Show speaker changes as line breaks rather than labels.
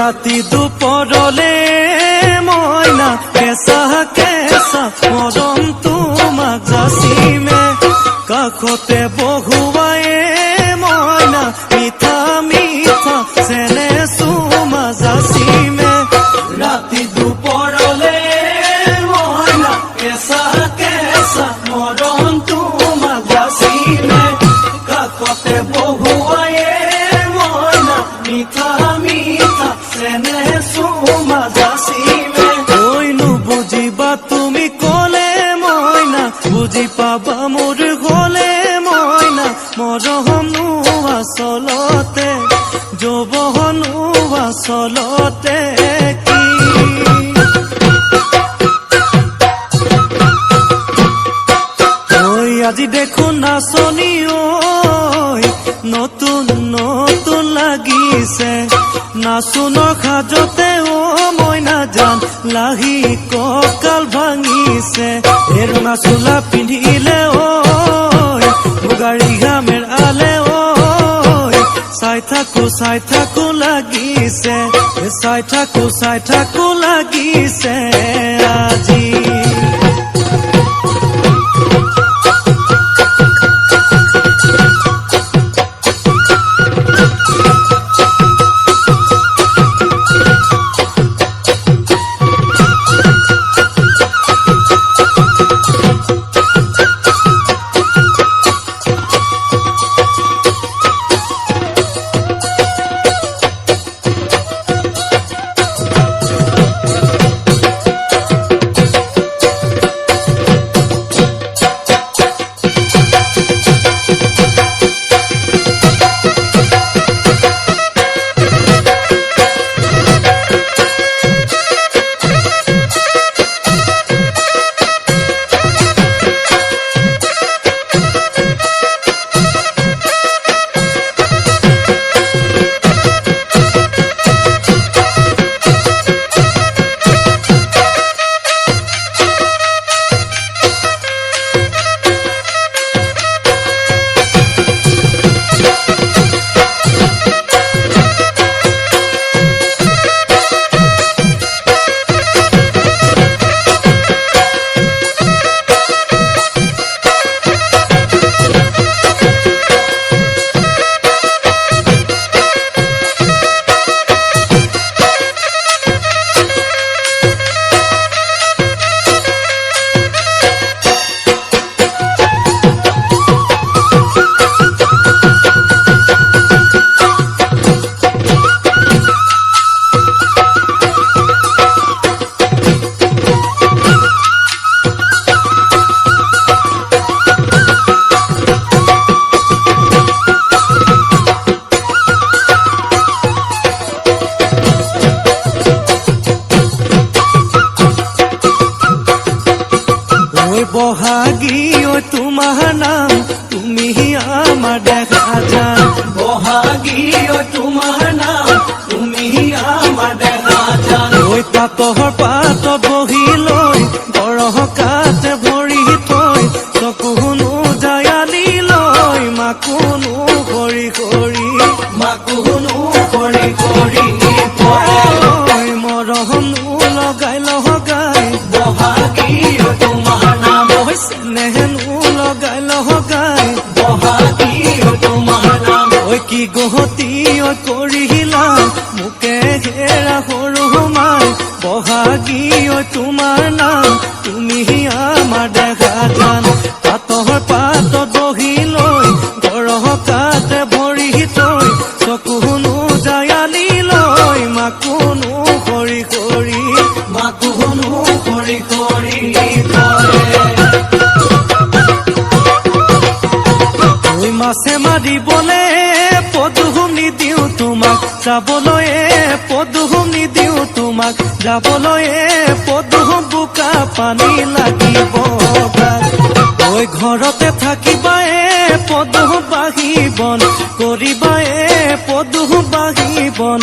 ৰাতি দুপৰলে মইনা কেঁচা কেঁচা মৰম তোমাক যাচিমে কাষতে বহুৱাই মইনা মিঠা মিঠা চেনে চুমা যাচিমে ৰাতি দুপৰলে মইনা কেঁচা কেঁচা মৰম তোমাক যাচিমে কাষতে বহুৱাই মইনা মিঠা মিঠা চেনে চুমা যাচিমে ঐ নুবুজিবা তুমি কলে মইনা বুজি পাবা মোৰ গলে মইনা মৰমনো আচলতে যৌৱনো আচলতে কি ঐ আজি দেখো নাচনি ঐ নতুন নতুন লাগিছে নাচুনৰ সাজতে ও মইনা জান লাহি কঁকাল ভাঙিছে এৰঙা চোলা পিন্ধিলে ঐ মুগাৰী ঘামেৰ আলে ঐ চাই থাকো লাগিছে চাই থাকো লাগিছে আজি বহাগী ঐ তোমাৰ নাম তুমি আমাৰ দেখা যান বহাগী ঐ তোমাৰ নাম তুমি আমাৰ দেখা যান ঐ পাতৰ পাত বহি লৈ গৰহ কাঠ ভৰি থৈ চকুনো জায়ালি লৈ মাকুনো কৰি কৰি মৰমনো লগাই বহাগী ঐ তোমাৰ নাম নেহেনো লগাই বহাগী ঐ তোমাৰ নাম ঐ কি গহতি ঐ কৰিলা মোকে ঘেৰা সৰু মাই বহাগী ঐ তোমাৰ নাম তুমি আমাৰ দেখা যান পাতৰ পাত বহি লৈ গৰহ কাঠ ভৰি থৈ চকুনো জায়ালি লৈ মাকুনো কৰি মাছে মাৰিবলে পদুম নিদিওঁ তোমাক যাবলৈ পদুম নিদিওঁ তোমাক যাবলৈ পদুম বোকা পানী লাগিব ঐ ঘৰতে থাকিবা পদুম বাঢ়ি বন কৰিবা পদুম বাঢ়ি বন